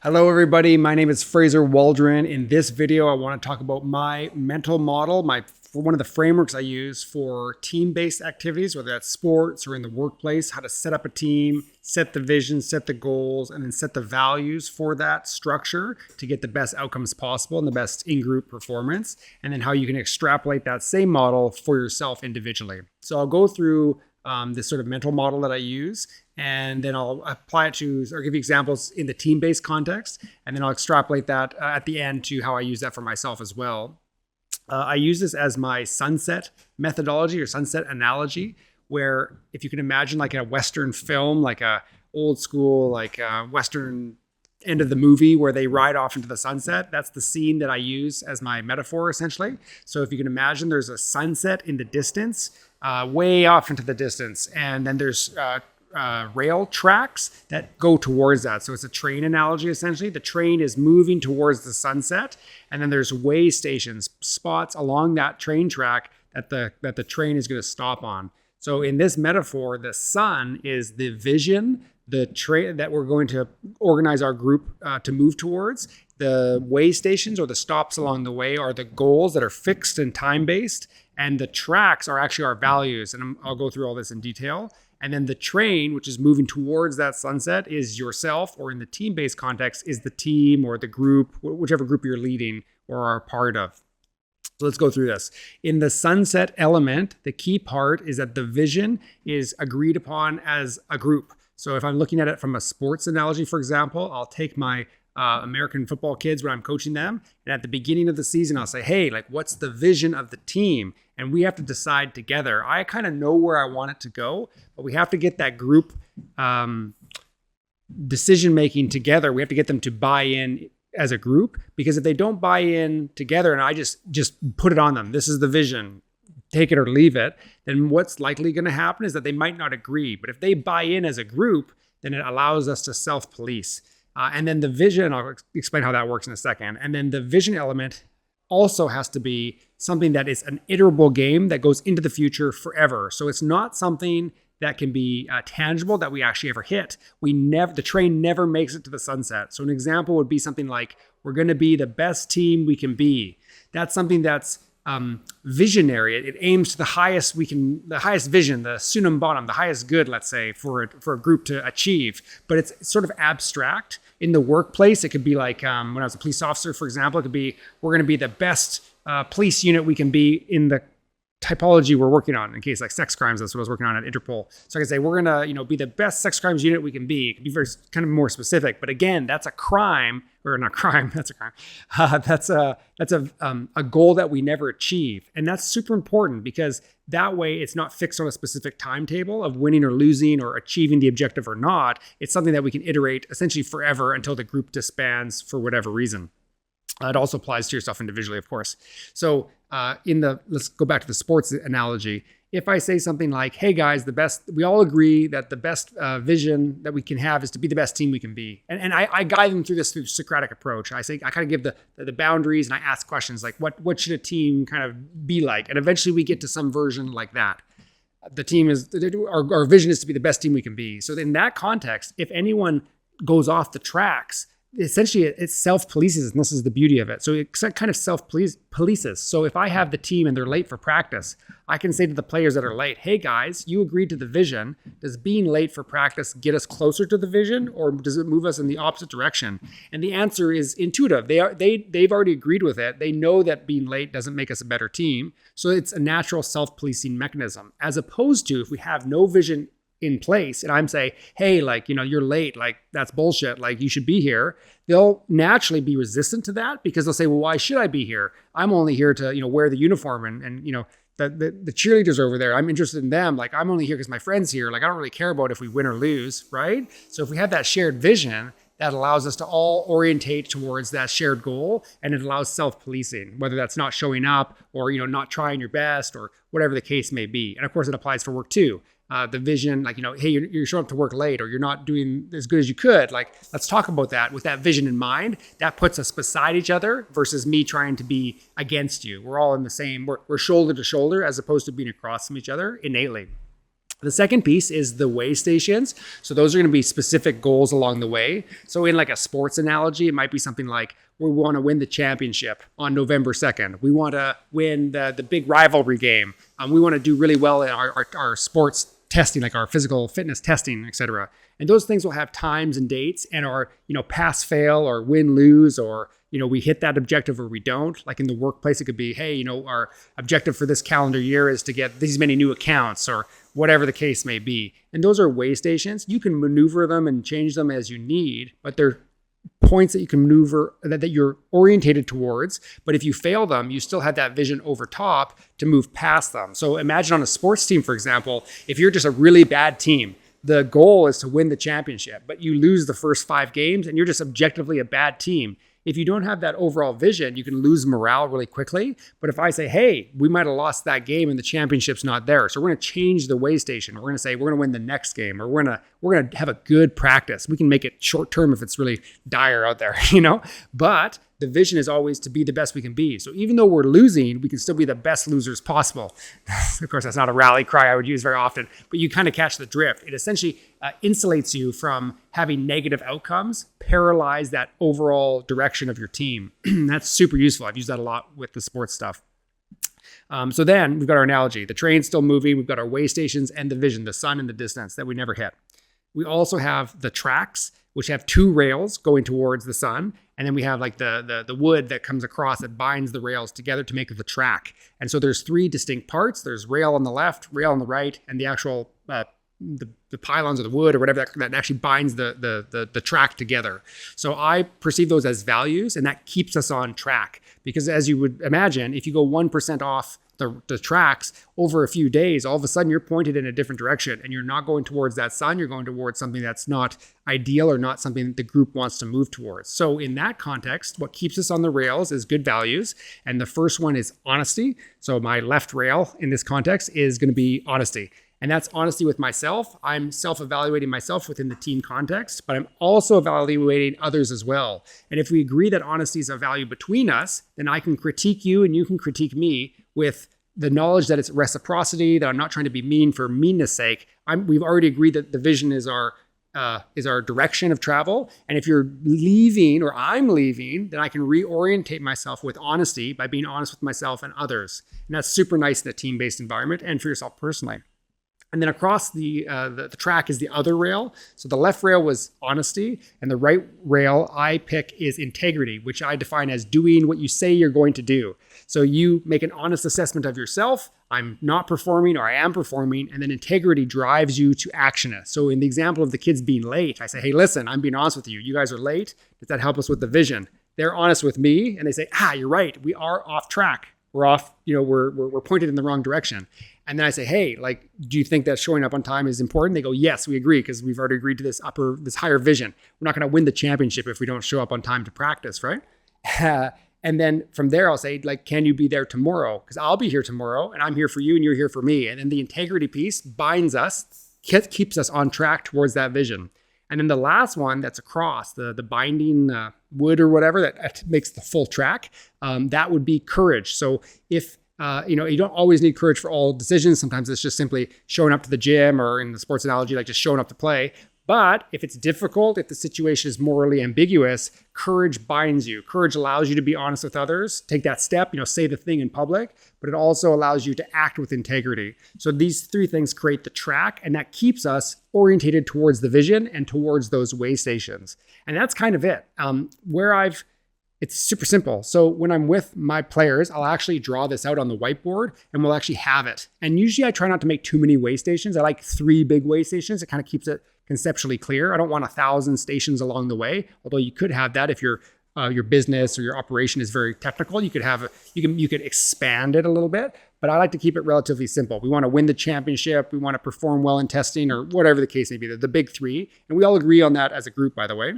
Hello everybody, my name is Fraser Waldron. In this video, I want to talk about my mental model, one of the frameworks I use for team-based activities, whether that's sports or in the workplace, how to set up a team, set the vision, set the goals, and then set the values for that structure to get the best outcomes possible and the best in-group performance, and then how you can extrapolate that same model for yourself individually. So I'll go through this sort of mental model that I use, and then I'll apply it to, or give you examples in the team-based context, and then I'll extrapolate that at the end to how I use that for myself as well. I use this as my sunset methodology or sunset analogy, where if you can imagine like a Western film, like a old school, like a Western end of the movie where they ride off into the sunset, that's the scene that I use as my metaphor essentially. So if you can imagine there's a sunset in the distance, way off into the distance, and then there's rail tracks that go towards that. So it's a train analogy essentially. The train is moving towards the sunset, and then there's way stations, spots along that train track that the train is going to stop on. So in this metaphor, the sun is the vision, the train that we're going to organize our group to move towards. The way stations or the stops along the way are the goals that are fixed and time-based, and the tracks are actually our values. And I'll go through all this in detail. And then the train, which is moving towards that sunset, is yourself, or in the team-based context, is the team or the group, whichever group you're leading or are part of. So let's go through this. In the sunset element, the key part is that the vision is agreed upon as a group. So if I'm looking at it from a sports analogy, for example, I'll take my American football kids when I'm coaching them, and at the beginning of the season, I'll say, hey, like, what's the vision of the team? And we have to decide together. I kind of know where I want it to go, but we have to get that group decision-making together. We have to get them to buy in as a group, because if they don't buy in together and I just put it on them, this is the vision, take it or leave it, then what's likely going to happen is that they might not agree. But if they buy in as a group, then it allows us to self-police. And then the vision, I'll explain how that works in a second. And then the vision element also has to be something that is an iterable game that goes into the future forever. So it's not something that can be tangible that we actually ever hit. The train never makes it to the sunset. So an example would be something like, we're going to be the best team we can be. That's something that's visionary. It aims to the highest vision, the sunum bonum, the highest good, let's say, for a group to achieve. But it's sort of abstract. In the workplace, it could be like when I was a police officer, for example, it could be, we're going to be the best police unit we can be in the typology we're working on. In case like sex crimes, that's what I was working on at Interpol. So I can say, we're going to be the best sex crimes unit we can be. It can be very kind of more specific, but again, that's a crime, or not crime, that's a crime. That's a goal that we never achieve. And that's super important, because that way it's not fixed on a specific timetable of winning or losing or achieving the objective or not. It's something that we can iterate essentially forever until the group disbands for whatever reason. It also applies to yourself individually, of course. So let's go back to the sports analogy. If I say something like, hey guys, we all agree that the best vision that we can have is to be the best team we can be. And I guide them through this through Socratic approach. I kind of give the boundaries, and I ask questions like, what should a team kind of be like? And eventually we get to some version like that. The team is, our vision is to be the best team we can be. So in that context, if anyone goes off the tracks, essentially it self-polices, and this is the beauty of it. So it kind of self-polices. So if I have the team and they're late for practice, I can say to the players that are late, hey guys, you agreed to the vision. Does being late for practice get us closer to the vision, or does it move us in the opposite direction? And the answer is intuitive. They've already agreed with it. They know that being late doesn't make us a better team. So it's a natural self-policing mechanism, as opposed to if we have no vision in place and I'm saying, hey, like, you're late, like that's bullshit, like you should be here. They'll naturally be resistant to that, because they'll say, well, why should I be here? I'm only here to, wear the uniform and the cheerleaders over there, I'm interested in them. Like, I'm only here because my friend's here. Like, I don't really care about if we win or lose, right? So if we have that shared vision, that allows us to all orientate towards that shared goal, and it allows self-policing, whether that's not showing up or, not trying your best or whatever the case may be. And of course, it applies for work too. The vision, like, hey, you're showing up to work late, or you're not doing as good as you could. Like, let's talk about that with that vision in mind. That puts us beside each other versus me trying to be against you. We're all in the same, we're shoulder to shoulder, as opposed to being across from each other innately. The second piece is the way stations. So those are going to be specific goals along the way. So in like a sports analogy, it might be something like, we want to win the championship on November 2nd. We want to win the big rivalry game. We want to do really well in our sports testing, like our physical fitness testing, et cetera. And those things will have times and dates and are, pass, fail, or win, lose, or, we hit that objective or we don't. Like in the workplace, it could be, hey, our objective for this calendar year is to get these many new accounts, or whatever the case may be. And those are way stations. You can maneuver them and change them as you need, but they're points that you can maneuver, that you're orientated towards. But if you fail them, you still have that vision over top to move past them. So imagine on a sports team, for example, if you're just a really bad team, the goal is to win the championship, but you lose the first 5 games and you're just objectively a bad team. If you don't have that overall vision, you can lose morale really quickly. But if I say, hey, we might have lost that game and the championship's not there, so we're going to change the way station. We're going to say we're going to win the next game, or we're going to have a good practice. We can make it short term if it's really dire out there, But the vision is always to be the best we can be. So even though we're losing, we can still be the best losers possible. Of course, that's not a rally cry I would use very often, but you kind of catch the drift. It essentially insulates you from having negative outcomes, paralyze that overall direction of your team. That's super useful. I've used that a lot with the sports stuff. So then we've got our analogy. The train's still moving. We've got our way stations and the vision, the sun and the distance that we never hit. We also have the tracks, which have 2 rails going towards the sun. And then we have like the wood that comes across that binds the rails together to make the track. And so there's 3 distinct parts. There's rail on the left, rail on the right, and the actual the pylons or the wood or whatever that actually binds the track together. So I perceive those as values, and that keeps us on track. Because as you would imagine, if you go 1% off the tracks over a few days, all of a sudden you're pointed in a different direction and you're not going towards that sun, you're going towards something that's not ideal or not something that the group wants to move towards. So in that context, what keeps us on the rails is good values. And the first one is honesty. So my left rail in this context is going to be honesty. And that's honesty with myself. I'm self-evaluating myself within the team context, but I'm also evaluating others as well. And if we agree that honesty is a value between us, then I can critique you and you can critique me with the knowledge that it's reciprocity, that I'm not trying to be mean for meanness sake. We've already agreed that the vision is our direction of travel. And if you're leaving or I'm leaving, then I can reorientate myself with honesty by being honest with myself and others. And that's super nice in a team-based environment and for yourself personally. And then across the track is the other rail. So the left rail was honesty, and the right rail I pick is integrity, which I define as doing what you say you're going to do. So you make an honest assessment of yourself. I'm not performing or I am performing, and then integrity drives you to action it. So in the example of the kids being late, I say, hey, listen, I'm being honest with you. You guys are late. Does that help us with the vision? They're honest with me, and they say, you're right. We are off track. We're off, we're pointed in the wrong direction. And then I say, hey, do you think that showing up on time is important? They go, yes, we agree, because we've already agreed to this higher vision. We're not going to win the championship if we don't show up on time to practice, right? And then from there, I'll say, can you be there tomorrow? Because I'll be here tomorrow, and I'm here for you, and you're here for me. And then the integrity piece binds us, keeps us on track towards that vision. And then the last one that's across, the binding wood or whatever that makes the full track, that would be courage. So if you don't always need courage for all decisions. Sometimes it's just simply showing up to the gym, or in the sports analogy, like just showing up to play. But if it's difficult, if the situation is morally ambiguous, courage binds you. Courage allows you to be honest with others, take that step, say the thing in public, but it also allows you to act with integrity. So these 3 things create the track, and that keeps us orientated towards the vision and towards those way stations. And that's kind of it. It's super simple. So when I'm with my players, I'll actually draw this out on the whiteboard and we'll actually have it. And usually I try not to make too many way stations. I like 3 big way stations. It kind of keeps it conceptually clear. I don't want 1,000 stations along the way, although you could have that if your business or your operation is very technical. You could expand it a little bit, but I like to keep it relatively simple. We want to win the championship. We want to perform well in testing, or whatever the case may be, the big 3. And we all agree on that as a group, by the way.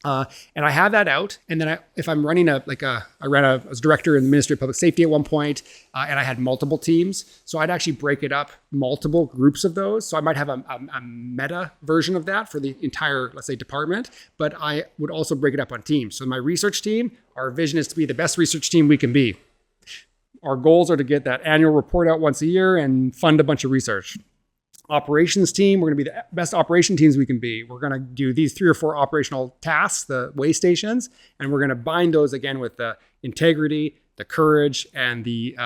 And I have that out. And then if I'm running I was director in the Ministry of Public Safety at one point, and I had multiple teams. So I'd actually break it up, multiple groups of those. So I might have a meta version of that for the entire, let's say, department, but I would also break it up on teams. So my research team, our vision is to be the best research team we can be. Our goals are to get that annual report out once a year and fund a bunch of research. operations team. We're going to be the best operation teams we can be. We're going to do these 3 or 4 operational tasks, the way stations, and we're going to bind those again with the integrity, the courage, and the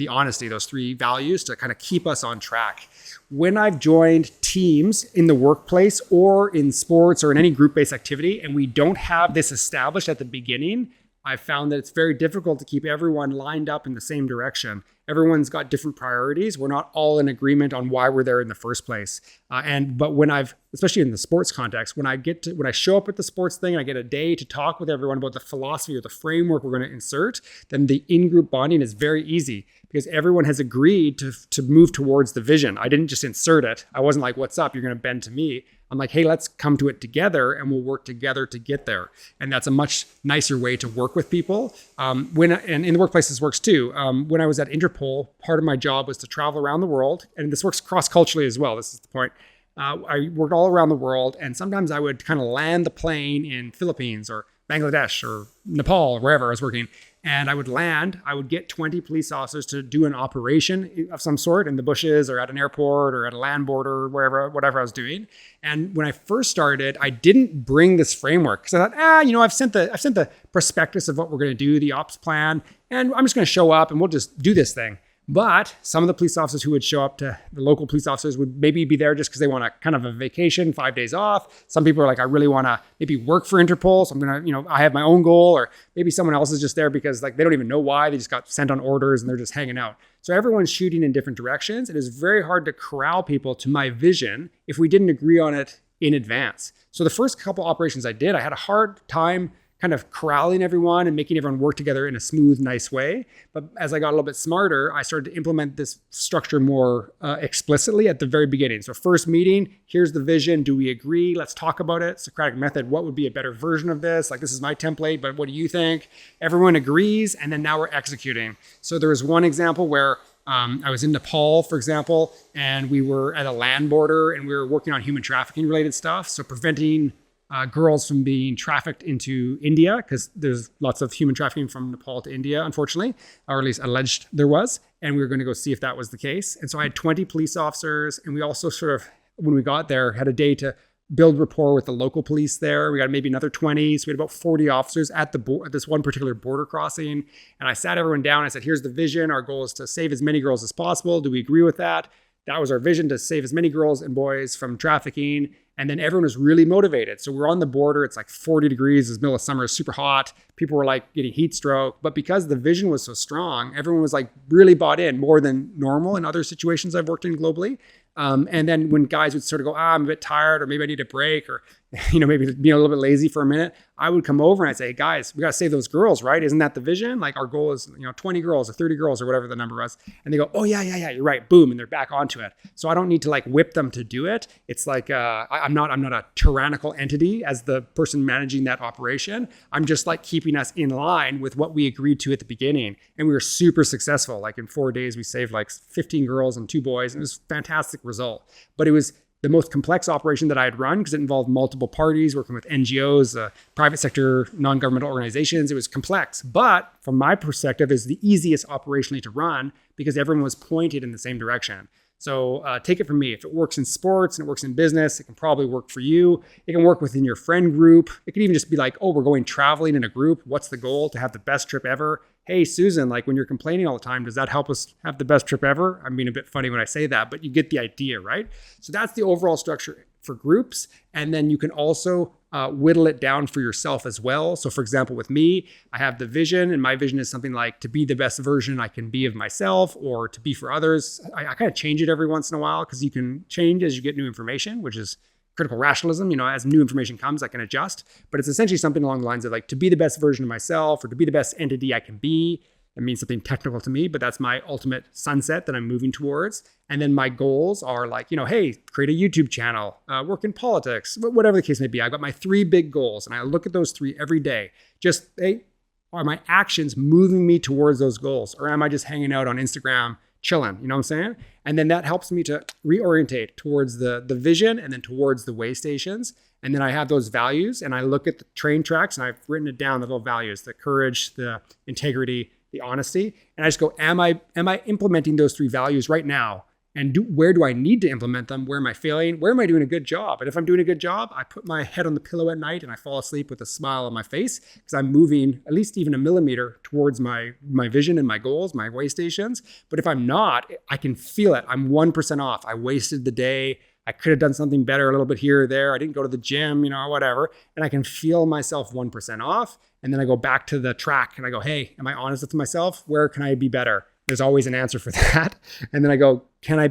honesty, those 3 values to kind of keep us on track. When I've joined teams in the workplace or in sports or in any group-based activity, and we don't have this established at the beginning, I've found that it's very difficult to keep everyone lined up in the same direction. Everyone's got different priorities. We're not all in agreement on why we're there in the first place. But when especially in the sports context, when I show up at the sports thing and I get a day to talk with everyone about the philosophy or the framework we're going to insert, then the in-group bonding is very easy because everyone has agreed to move towards the vision. I didn't just insert it. I wasn't like, what's up? You're going to bend to me. I'm like, hey, let's come to it together and we'll work together to get there. And that's a much nicer way to work with people. And in the workplace, this works too. When I was at Interpol, part of my job was to travel around the world. And this works cross-culturally as well. This is the point. I worked all around the world. And sometimes I would kind of land the plane in Philippines or Bangladesh or Nepal or wherever I was working. And I would get 20 police officers to do an operation of some sort in the bushes or at an airport or at a land border, whatever I was doing. And when I first started, I didn't bring this framework because I thought, I've sent the prospectus of what we're going to do, the ops plan, and I'm just going to show up and we'll just do this thing. But some of the police officers who would show up to the local police officers would maybe be there just because they want a kind of a vacation, 5 days off. Some people are like, I really want to maybe work for Interpol. So I'm going to, I have my own goal, or maybe someone else is just there because like they don't even know why. They just got sent on orders and they're just hanging out. So everyone's shooting in different directions. It is very hard to corral people to my vision if we didn't agree on it in advance. So the first couple operations I did, I had a hard time kind of corralling everyone and making everyone work together in a smooth, nice way. But as I got a little bit smarter, I started to implement this structure more explicitly at the very beginning. So first meeting, here's the vision. Do we agree? Let's talk about it. Socratic method. What would be a better version of this? Like, this is my template, but what do you think? Everyone agrees. And then now we're executing. So there was one example where I was in Nepal, for example, and we were at a land border and we were working on human trafficking related stuff. So preventing girls from being trafficked into India, because there's lots of human trafficking from Nepal to India, unfortunately, or at least alleged there was. And we were going to go see if that was the case. And so I had 20 police officers, and we also sort of, when we got there, had a day to build rapport with the local police there. We got maybe another 20. So we had about 40 officers at this one particular border crossing. And I sat everyone down. I said, here's the vision. Our goal is to save as many girls as possible. Do we agree with that? That was our vision, to save as many girls and boys from trafficking. And then everyone was really motivated. So we're on the border. It's like 40 degrees. It's the middle of summer. It's super hot. People were like getting heat stroke. But because the vision was so strong, everyone was like really bought in, more than normal in other situations I've worked in globally. And then when guys would sort of go, I'm a bit tired, or maybe I need a break, or maybe being a little bit lazy for a minute, I would come over and I'd say, hey, guys, we got to save those girls, right? Isn't that the vision? Like, our goal is 20 girls or 30 girls or whatever the number was. And they go, oh yeah, you're right. Boom. And they're back onto it. So I don't need to like whip them to do it. It's like, I'm not a tyrannical entity as the person managing that operation. I'm just like keeping us in line with what we agreed to at the beginning. And we were super successful. Like in 4 days, we saved like 15 girls and 2 boys. And it was a fantastic result. But it was the most complex operation that I had run because it involved multiple parties, working with NGOs, private sector, non-governmental organizations. It was complex, but from my perspective, is the easiest operationally to run because everyone was pointed in the same direction. So take it from me. If it works in sports and it works in business, it can probably work for you. It can work within your friend group. It could even just be like, oh, we're going traveling in a group. What's the goal? To have the best trip ever. Hey, Susan, like when you're complaining all the time, does that help us have the best trip ever? I'm being a bit funny when I say that, but you get the idea, right? So that's the overall structure for groups. And then you can also whittle it down for yourself as well. So for example, with me, I have the vision, and my vision is something like to be the best version I can be of myself, or to be for others. I kind of change it every once in a while because you can change as you get new information, which is critical rationalism. As new information comes, I can adjust. But it's essentially something along the lines of like to be the best version of myself, or to be the best entity I can be. It means something technical to me, but that's my ultimate sunset that I'm moving towards. And then my goals are like, hey, create a YouTube channel, work in politics, whatever the case may be. I've got my 3 big goals, and I look at those 3 every day. Just, hey, are my actions moving me towards those goals? Or am I just hanging out on Instagram, chilling? You know what I'm saying? And then that helps me to reorientate towards the vision and then towards the way stations. And then I have those values, and I look at the train tracks, and I've written it down, the little values, the courage, the integrity, the honesty. And I just go, am I implementing those 3 values right now and where do I need to implement them? Where am I failing? Where am I doing a good job? And if I'm doing a good job, I put my head on the pillow at night and I fall asleep with a smile on my face because I'm moving at least even a millimeter towards my vision and my goals, my way stations. But if I'm not, I can feel it. I'm 1% off. I wasted the day. I could have done something better a little bit here or there. I didn't go to the gym, whatever. And I can feel myself 1% off. And then I go back to the track and I go, hey, am I honest with myself? Where can I be better? There's always an answer for that. And then I go, can I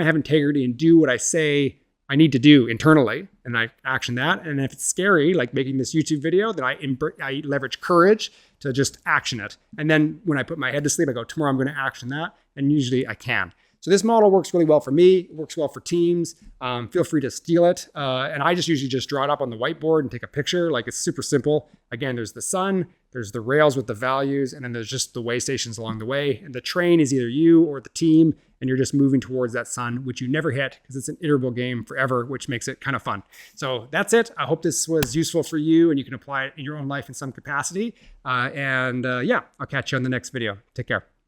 have integrity and do what I say I need to do internally? And I action that. And if it's scary, like making this YouTube video, then I leverage courage to just action it. And then when I put my head to sleep, I go, tomorrow I'm going to action that. And usually I can. So this model works really well for me. It works well for teams. Feel free to steal it. And I usually just draw it up on the whiteboard and take a picture. Like, it's super simple. Again, there's the sun, there's the rails with the values, and then there's just the way stations along the way. And the train is either you or the team, and you're just moving towards that sun, which you never hit because it's an iterable game forever, which makes it kind of fun. So that's it. I hope this was useful for you and you can apply it in your own life in some capacity. Yeah, I'll catch you on the next video. Take care.